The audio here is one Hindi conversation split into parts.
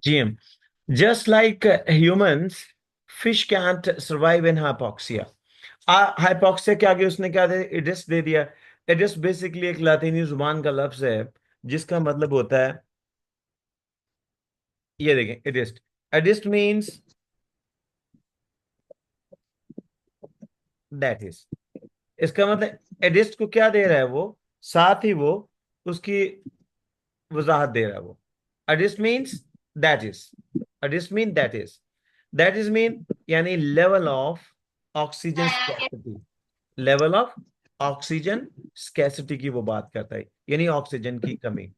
जी हम, just like humans, fish can't survive in hypoxia. Hypoxia के आगे उसने क्या दे एडिस्ट दे दिया। एडिस्ट बेसिकली एक लातीनी जुबान का लफ्ज है जिसका मतलब होता है, ये देखें एडिस्ट। एडिस्ट मीन्स दैट इज, इसका मतलब एडिस्ट को क्या दे रहा है वो, साथ ही वो उसकी वजाहत दे रहा है वो। एडिस्ट मीन्स दैट इज, एडिस्ट mean that is, that is mean यानी level of oxygen scarcity, level of oxygen scarcity की वो बात करता है, यानी ऑक्सीजन की कमी।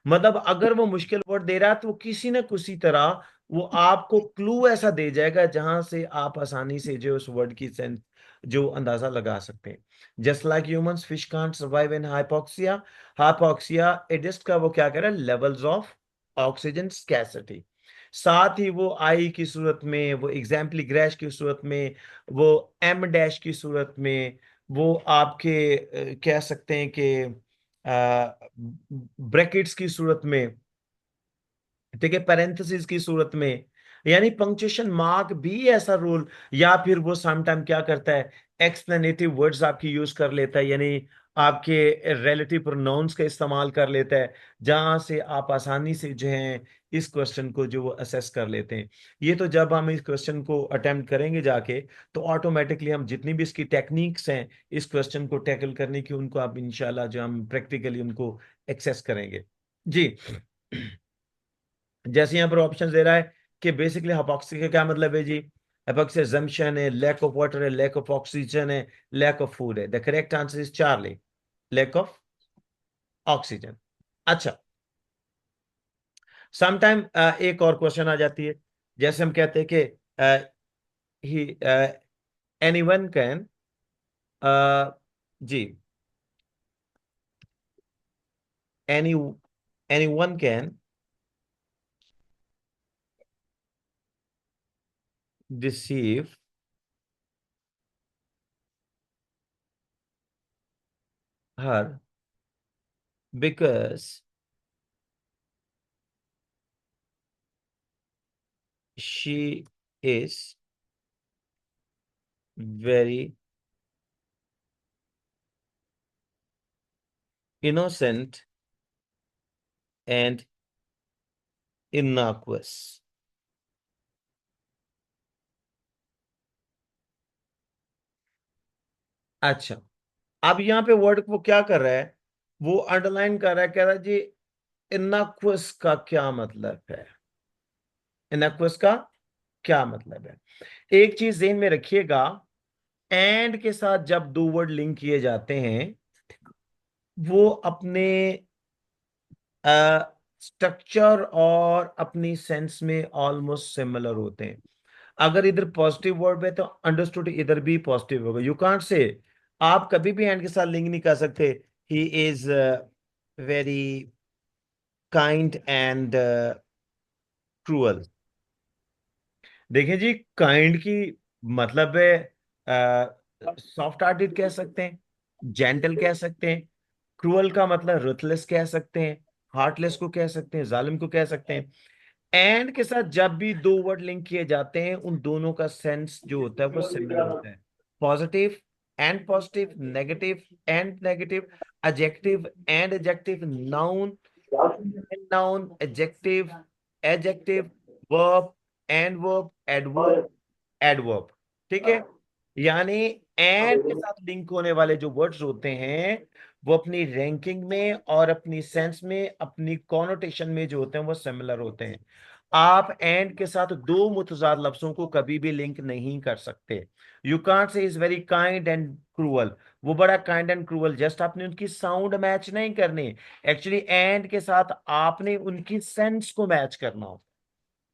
मतलब अगर वो मुश्किल वर्ड दे रहा है तो वो किसी न किसी तरह वो आपको क्लू ऐसा दे जाएगा जहां से आप आसानी से जो उस वर्ड की सेंस जो अंदाजा लगा सकते हैं। Just like humans fish can't survive in hypoxia, hypoxia एडिस्ट का वो क्या कह रहा है, लेवल्स ऑफ ऑक्सीजन स्कैसिटी। साथ ही वो आई की सूरत में, वो एग्जाम्पली ग्रैश की सूरत में, वो एम डैश की सूरत में, वो आपके कह सकते हैं कि ब्रैकेट्स की सूरत में, ठीक है, पैरेंथेसिस की सूरत में, यानी पंक्चुएशन मार्क भी ऐसा रोल, या फिर वो समटाइम क्या करता है, एक्सप्लेनेटिव वर्ड्स आपकी यूज कर लेता है, यानी आपके रिलेटिव प्रोनाउंस का इस्तेमाल कर लेता है, जहां से आप आसानी से जो है इस क्वेश्चन को जो वो असेस कर लेते हैं। ये तो जब हम इस क्वेश्चन को अटेम्प्ट करेंगे जाके, तो ऑटोमेटिकली हम जितनी भी इसकी टेक्निक्स हैं इस क्वेश्चन को टैकल करने की, उनको आप इंशाल्लाह जो हम प्रैक्टिकली उनको एक्सेस करेंगे। जी। जैसे यहाँ पर ऑप्शन दे रहा है कि बेसिकली हाइपोक्सी का क्या मतलब है जी, हाइपोक्सिया जम्पशन है, लैक ऑफ वाटर है, लैक ऑफ ऑक्सीजन है, लैक ऑफ फूड है। The correct answer is Charlie, lack of oxygen. अच्छा, समटाइम एक और क्वेश्चन आ जाती है, जैसे हम कहते हैं कि ही एनीवन कैन, जी, any anyone can deceive her because she is very innocent and innocuous। अच्छा, अब यहाँ पे वर्ड को क्या कर रहा है, वो अंडरलाइन कर रहा है, कह रहा है जी इनक्वस का क्या मतलब है, इनक्वस का क्या मतलब है। एक चीज ध्यान में रखिएगा, एंड के साथ जब दो वर्ड लिंक किए जाते हैं वो अपने स्ट्रक्चर और अपनी सेंस में ऑलमोस्ट सिमिलर होते हैं। अगर इधर पॉजिटिव वर्ड है तो अंडरस्टूड इधर भी पॉजिटिव होगा। यू कांट से, आप कभी भी एंड के साथ लिंक नहीं कर सकते, he is very kind and cruel. देखिए जी, काइंड की मतलब है सॉफ्ट हार्टेड कह सकते हैं, जेंटल कह सकते हैं। क्रूअल का मतलब रुथलेस कह सकते हैं, हार्टलेस को कह सकते हैं, जालिम को कह सकते हैं। एंड के साथ जब भी दो वर्ड लिंक किए जाते हैं उन दोनों का सेंस जो होता है वो सिमिलर होता है। Positive and positive, negative and negative, adjective and adjective, noun and noun, adjective adjective, verb and verb, adverb adverb. ठीक है, यानी एंड के साथ लिंक होने वाले जो वर्ड्स होते हैं वो अपनी रैंकिंग में और अपनी सेंस में, अपनी कॉनोटेशन में जो होते हैं वो सिमिलर होते हैं। आप एंड के साथ दो मुतजाद लफ्जों को कभी भी लिंक नहीं कर सकते। You can't say is very kind and cruel, वो बड़ा काइंड एंड क्रूअल, जस्ट आपने उनकी साउंड मैच नहीं करनी। एक्चुअली एंड के साथ आपने उनकी सेंस को मैच करना हो,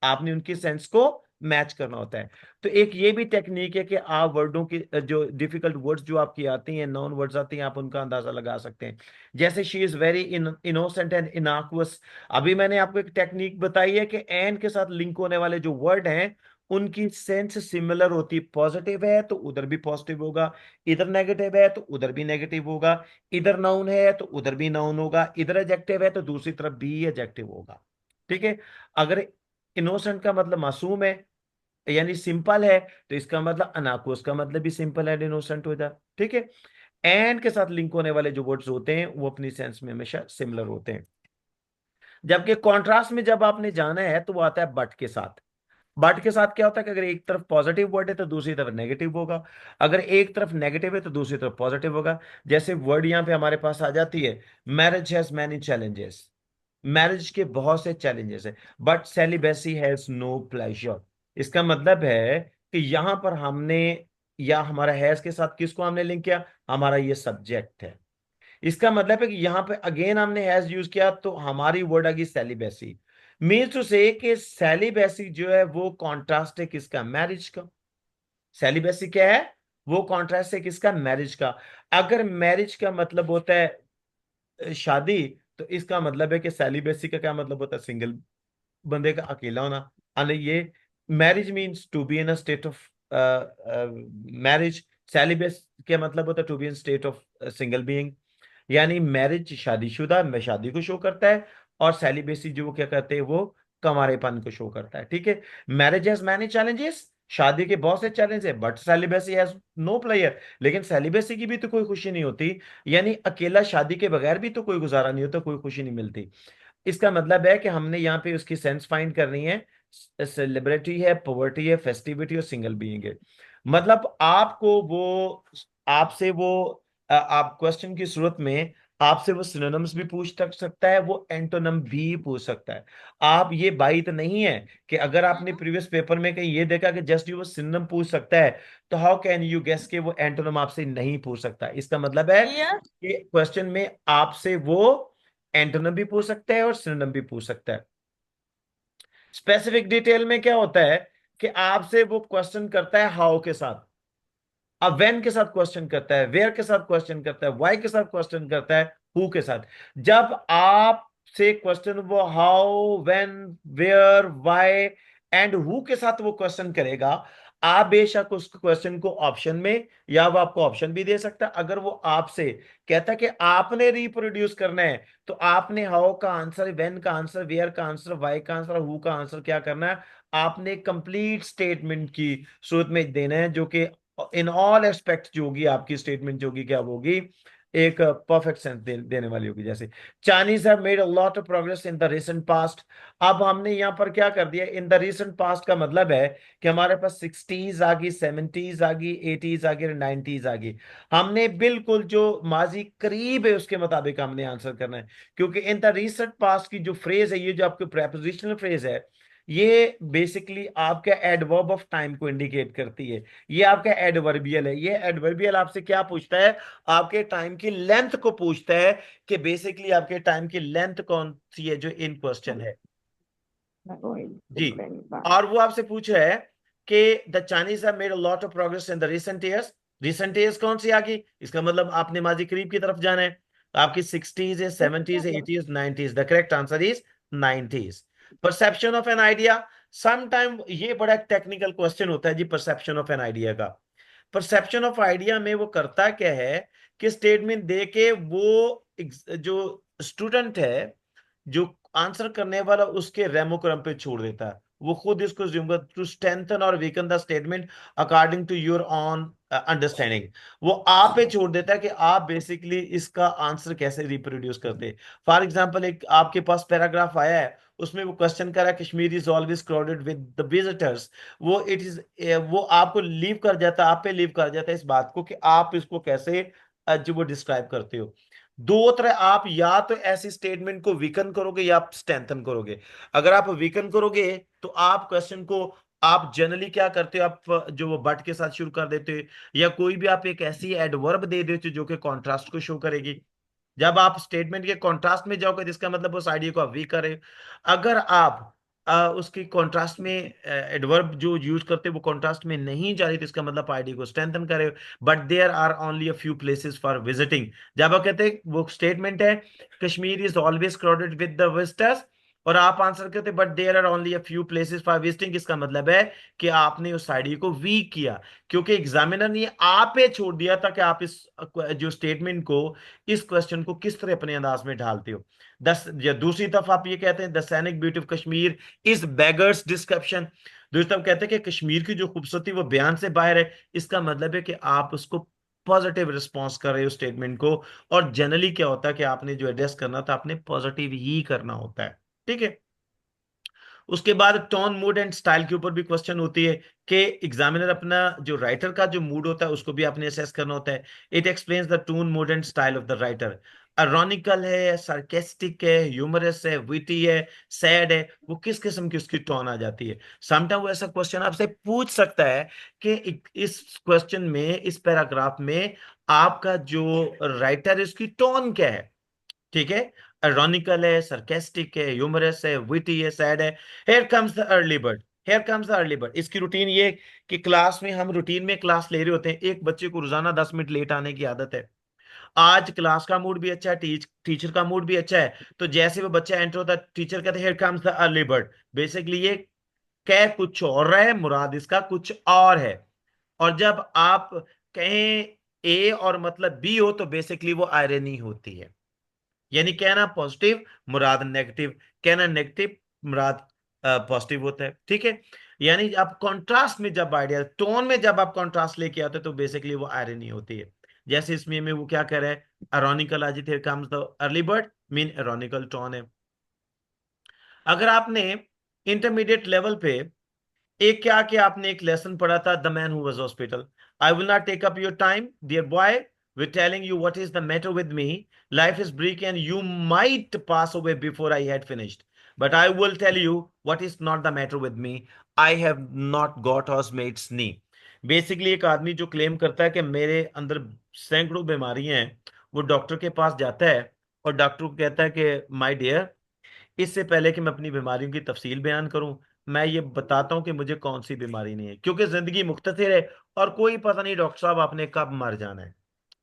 आपने उनकी सेंस को मैच करना होता है। तो एक ये भी टेक्निक है कि आप वर्डों की जो डिफिकल्ट वर्ड्स जो आपकी आती हैं, नॉन वर्ड्स आती हैं, आप उनका अंदाजा लगा सकते हैं। जैसे she is very innocent and innocuous, अभी मैंने आपको एक टेक्निक बताई है कि एंड के साथ लिंक होने वाले जो वर्ड हैं उनकी सेंस सिमिलर होती है। पॉजिटिव है तो उधर भी पॉजिटिव होगा, इधर नेगेटिव है तो उधर भी नेगेटिव होगा, इधर नाउन है तो उधर भी नाउन होगा, इधर एडजेक्टिव है तो दूसरी तरफ भी एडजेक्टिव होगा। ठीक है, अगर इनोसेंट का मतलब मासूम है, यानी सिंपल है, तो इसका मतलब अनाकोस का मतलब भी सिंपल एंड इनोसेंट हो जाए। ठीक है। एंड के साथ लिंक होने वाले जो वर्ड्स होते हैं वो अपनी सेंस में हमेशा सिमिलर होते हैं। जबकि कॉन्ट्रास्ट में जब आपने जाना है तो वो आता है बट के साथ। बट के साथ क्या होता है कि अगर एक तरफ पॉजिटिव वर्ड है तो दूसरी तरफ नेगेटिव होगा, अगर एक तरफ नेगेटिव है तो दूसरी तरफ पॉजिटिव होगा। जैसे वर्ड यहां पे हमारे पास आ जाती है, marriage has many challenges. Marriage के बहुत से चैलेंजेस है, but celibacy has no pleasure. इसका मतलब है कि यहां पर हमने, या हमारा हैज के साथ किसको हमने लिंक किया, हमारा ये सब्जेक्ट है। इसका मतलब है कि यहां पे अगेन हमने हैज यूज किया तो हमारी वर्ड आ गई सेलिबेसी। मीन्स टू से कि सेलिबेसी जो है वो कॉन्ट्रास्ट है किसका, मैरिज का। सेलिबेसी क्या है, वो कॉन्ट्रास्ट है किसका, मैरिज का। अगर मैरिज का मतलब होता है शादी, तो इसका मतलब है कि सेलिबेसी का क्या मतलब होता है, सिंगल, बंदे का अकेला होना। अरे ये marriage means to be in a state of marriage. Celibacy क्या मतलब होता है, to be in state of single being. यानी मैरिज शादीशुदा में शादी को शो करता है, और सेलिबेसी जो वो क्या करते हैं, वो कंवारेपन को शो करता है। ठीक है। मैरिज हैज मैनी चैलेंजेस, शादी के बहुत से चैलेंज है, but celibacy has no pleasure. लेकिन सेलिबेसी की भी तो कोई खुशी नहीं होती, यानी अकेला शादी के बगैर भी तो कोई गुजारा नहीं होता, कोई खुशी नहीं मिलती। इसका मतलब है कि हमने यहाँ पे उसकी सेंस फाइंड करनी है। सेलिब्रिटी है, पॉवर्टी है, फेस्टिविटी और सिंगल बीइंग है। मतलब आपको वो, आपसे वो आप क्वेश्चन की सूरत में आपसे वो सिनोनिम्स भी पूछ तक सकता है, वो एंटोनम भी पूछ सकता है। आप ये बात नहीं है कि अगर आपने प्रीवियस पेपर में कहीं ये देखा कि जस्ट यू वो सिनोनिम पूछ सकता है, तो हाउ कैन यू गेस के वो एंटोनम आपसे नहीं पूछ सकता। इसका मतलब है यस। कि क्वेश्चन में आपसे वो एंटोनिम भी पूछ सकता है और सिनोनिम भी पूछ सकता है। स्पेसिफिक डिटेल में क्या होता है कि आपसे वो क्वेश्चन करता है हाउ के साथ, अब वेन के साथ क्वेश्चन करता है, वेयर के साथ क्वेश्चन करता है, वाई के साथ क्वेश्चन करता है, हु के साथ। जब आप से क्वेश्चन वो how, when, where, why and who के साथ वो क्वेश्चन करेगा, आप बेशक उस क्वेश्चन को ऑप्शन में, या वो आपको ऑप्शन भी दे सकता है। अगर वो आपसे कहता है कि आपने रिप्रोड्यूस करना है, तो आपने हाउ का आंसर, वेन का आंसर, वेयर का आंसर, वाई का आंसर, हु का आंसर क्या करना है, आपने कंप्लीट स्टेटमेंट की सूरत में देना है, जो कि इन ऑल एस्पेक्ट जो होगी आपकी स्टेटमेंट जो होगी क्या होगी, एक परफेक्ट सेंस देने वाली होगी। जैसे Chinese have made a lot of progress in the recent past. अब हमने यहां पर क्या कर दिया, इन द रिसेंट पास्ट का मतलब है कि हमारे पास सिक्सटीज आ गई, सेवेंटीज आ गई, एटीज आ गई, नाइनटीज आ गई। हमने बिल्कुल जो माजी करीब है उसके मुताबिक हमने आंसर करना है, क्योंकि इन द रिसेंट पास्ट की जो फ्रेज है, ये जो आपके प्रेपोजिशनल फ्रेज है, ये बेसिकली आपका एडवर्ब ऑफ टाइम को इंडिकेट करती है। ये आपका एडवर्बियल है। ये एडवर्बियल आपसे क्या पूछता है, आपके टाइम की लेंथ को पूछता है, कि बेसिकली आपके टाइम की लेंथ कौन सी है जो इन क्वेश्चन है। जी। और वो आपसे पूछ रहा है कि the Chinese have made a lot of progress in the recent years. Recent years कौन सी आ गई, इसका मतलब आपने माजी करीब की तरफ जाना है, तो आपकी सिक्सटीज है, सेवेंटीज है, eighties, nineties. The correct answer is nineties. Perception of an idea, sometime ये बड़ा टेक्निकल क्वेश्चन होता है जी, परसेप्शन ऑफ एन आइडिया का। परसेप्शन ऑफ आइडिया में वो करता क्या है कि स्टेटमेंट दे के वो जो स्टूडेंट है, जो आंसर करने वाला, उसके रेमोक्रम पे छोड़ देता है। वो खुद इसको टू स्ट्रेंथन और weaken the statement according to your own understanding. वो आप पे छोड़ देता है कि आप बेसिकली इसका आंसर कैसे रिप्रोड्यूस करते हैं। फॉर एग्जांपल, एक आपके पास पैराग्राफ आया है, उसमें वो क्वेश्चन कर रहा है, Kashmir is always crowded with the visitors. वो इट इज, वो आपको लीव कर जाता है, आप पे लीव कर जाता है इस बात को कि आप इसको कैसे जो वो डिस्क्राइब करते हो। दो तरह, आप या तो ऐसी स्टेटमेंट को वीकन करोगे या आप स्ट्रेंथन करोगे। अगर आप वीकन करोगे तो आप क्वेश्चन को, आप जनरली क्या करते हो, आप जो वो बट के साथ शुरू कर देते हो, या कोई भी आप एक ऐसी एडवर्ब दे देते हो जो कि कॉन्ट्रास्ट को शो करेगी। जब आप स्टेटमेंट के कॉन्ट्रास्ट में जाओगे तो इसका मतलब उस आइडिया को आप वीक कर रहे हो। अगर आप उसकी कॉन्ट्रास्ट में एडवर्ब जो यूज करते हो वो कॉन्ट्रास्ट में नहीं जा रही, तो इसका मतलब आइडिया को स्ट्रेंथन कर रहे हो। But there are only a few places for visiting. जब आप कहते हैं वो स्टेटमेंट है, Kashmir is always crowded with the visitors, और आप आंसर करते but there are only a few places for visiting, इसका मतलब है कि आपने उस आईडी को वीक किया, क्योंकि एग्जामिनर ने आप पे छोड़ दिया था कि आप इस जो स्टेटमेंट को, इस क्वेश्चन को किस तरह अपने अंदाज में ढालते हो। दस या दूसरी तरफ आप ये कहते हैं द सैनिक beauty of Kashmir is beggars description, दूसरी तरफ कहते हैं कि कश्मीर की जो खूबसूरती वो बयान से बाहर है, इसका मतलब है कि आप उसको पॉजिटिव रिस्पॉन्स कर रहे हो स्टेटमेंट को। और जनरली क्या होता है कि आपने जो एड्रेस करना था आपने पॉजिटिव ही करना होता है, ठीक है। उसके बाद टोन मूड एंड स्टाइल के ऊपर भी क्वेश्चन होती है कि एग्जामिनर अपना जो राइटर का जो मूड होता है उसको भी आपने असेस करना होता है। It explains the tone mood and style of the writer, ironical है, सार्केस्टिक है, ह्यूमरस है, विटी है, सैड है, वो किस किस्म की उसकी टोन आ जाती है। समटाइम वो ऐसा क्वेश्चन आपसे पूछ सकता है कि इस क्वेश्चन में, इस पैराग्राफ में आपका जो राइटर है उसकी टोन क्या है, ठीक है। ironical है, sarcastic है, humorous है, witty है, sad है। here comes the early bird, here comes the early bird। इसकी रूटीन ये कि क्लास में हम रूटीन में क्लास ले रहे होते हैं, एक बच्चे को रोजाना 10 मिनट लेट आने की आदत है। आज क्लास का मूड भी अच्छा है, टीचर का मूड भी अच्छा है, तो जैसे वो बच्चा एंटर होता है टीचर कहते हैं here comes the early bird। Basically ये कह कुछ और रहा है, मुराद इसका कुछ और है। और जब आप कहें ए और मतलब बी हो तो बेसिकली वो आयरनी होती है, यानी कहना पॉजिटिव मुराद नेगेटिव, कहना नेगेटिव मुराद पॉजिटिव होता है, ठीक है। यानी आप कॉन्ट्रास्ट में जब आइडिया टोन में जब आप कॉन्ट्रास्ट लेके आते हो तो बेसिकली वो आयरनी होती है। जैसे इसमें में वो क्या कह रहा है, अरोनिकल अजित here comes the early bird, mean ironical tone है। अगर आपने इंटरमीडिएट लेवल पे एक क्या कि आपने एक लेसन पढ़ा था the man who was hospital. I will not take up your time dear boy with telling you what is the matter with me, life is brief and you might pass away before I had finished, but I will tell you what is not the matter with me, I have not got housemaid's knee. Basically एक आदमी जो क्लेम करता है कि मेरे अंदर सैकड़ों बीमारियां हैं, वो डॉक्टर के पास जाता है और डॉक्टर को कहता है कि माय डियर, इससे पहले कि मैं अपनी बीमारियों की तफसील बयान करूं, मैं ये बताता हूं कि मुझे कौन सी बीमारी नहीं है, क्योंकि जिंदगी मुख्तसर है और कोई पता नहीं डॉक्टर साहब आपने कब मर जाना है।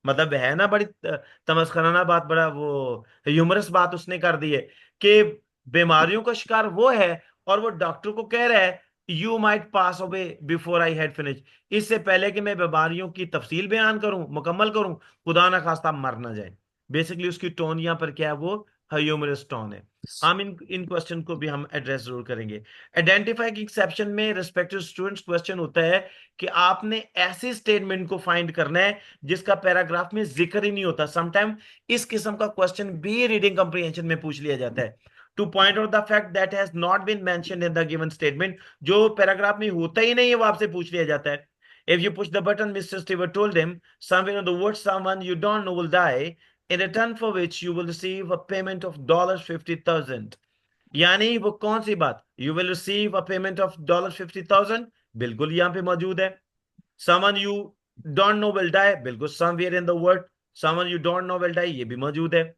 मतलब है ना बड़ी तमस्खराना बात, बड़ा वो ह्यूमरस बात उसने कर दी है कि बीमारियों का शिकार वो है और वो डॉक्टर को कह रहा है you might pass away before I had finish, इससे पहले कि मैं बीमारियों की तफसील बयान करूं, मुकम्मल करूं, खुदा ना खास्ता मर ना जाए। बेसिकली उसकी टोन यहाँ पर क्या है, वो ह्यूमरस टोन है। हम इन इन क्वेश्चन को भी हम एड्रेस जरूर करेंगे। आइडेंटिफाई एक्सेप्शन में रिस्पेक्टिव स्टूडेंट्स क्वेश्चन होता है कि आपने ऐसी स्टेटमेंट को फाइंड करना है जिसका पैराग्राफ में जिक्र ही नहीं होता। समटाइम इस किस्म का क्वेश्चन भी रीडिंग कम्प्रीहेंशन में पूछ लिया जाता है। To point out the fact that has not been mentioned in the given statement, जो पैराग्राफ में होता ही नहीं है वो आपसे पूछ लिया जाता है। If you push the button, Mr. Stewart told him, somewhere in the woods, someone you don't know will die, in return for which you will receive a payment of $50,000। यानी वो कौन सी बात, you will receive a payment of $50,000, बिल्कुल यहां पे मौजूद है। Someone you don't know will die, बिल्कुल somewhere in the world someone you don't know will die, ये भी मौजूद है।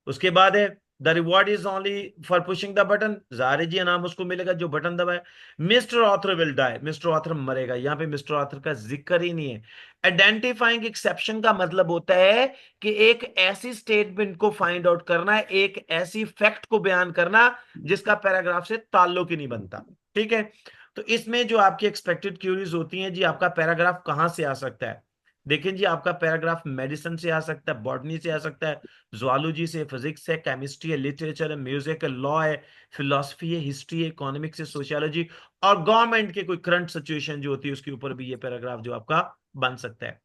उसके बाद है the reward is only for pushing the button, जाहिर है जी इनाम उसको मिलेगा जो बटन दबाए। Mister author will die, mister author मरेगा, यहाँ पे मिस्टर ऑथर का जिक्र ही नहीं है। आइडेंटिफाइंग एक्सेप्शन का मतलब होता है कि एक ऐसी स्टेटमेंट को फाइंड आउट करना, एक ऐसी फैक्ट को बयान करना जिसका पैराग्राफ से ताल्लुक ही नहीं बनता, ठीक है। तो इसमें जो आपकी एक्सपेक्टेड क्यूरीज होती हैं जी, आपका पैराग्राफ कहां से आ सकता है। देखिए जी, आपका पैराग्राफ मेडिसिन से आ सकता है, बॉटनी से आ सकता है, जुआलॉजी से, फिजिक्स है, केमिस्ट्री है, लिटरेचर है, म्यूजिक है, लॉ है, फिलोसफी है, हिस्ट्री है, इकोनॉमिक्स है, सोशियोलॉजी, और गवर्नमेंट के कोई करंट सिचुएशन जो होती है उसके ऊपर भी ये पैराग्राफ जो आपका बन सकता है।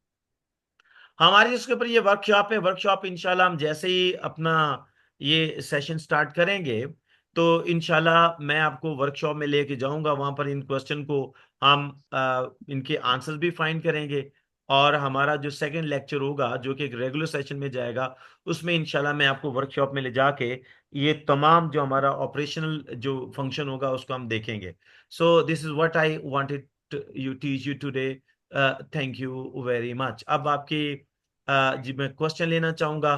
हमारी इसके ऊपर ये वर्कशॉप है, वर्कशॉप इंशाल्लाह हम जैसे ही अपना ये सेशन स्टार्ट करेंगे तो इंशाल्लाह मैं आपको वर्कशॉप में लेके जाऊंगा, वहां पर इन क्वेश्चन को हम इनके आंसर्स भी फाइंड करेंगे। और हमारा जो सेकंड लेक्चर होगा जो कि एक रेगुलर सेशन में जाएगा, उसमें इंशाल्लाह मैं आपको वर्कशॉप में ले जाके ये तमाम जो हमारा ऑपरेशनल जो फंक्शन होगा उसको हम देखेंगे। So this is what I wanted you teach you today. Thank you very much. अब आपकी जी मैं क्वेश्चन लेना चाहूंगा।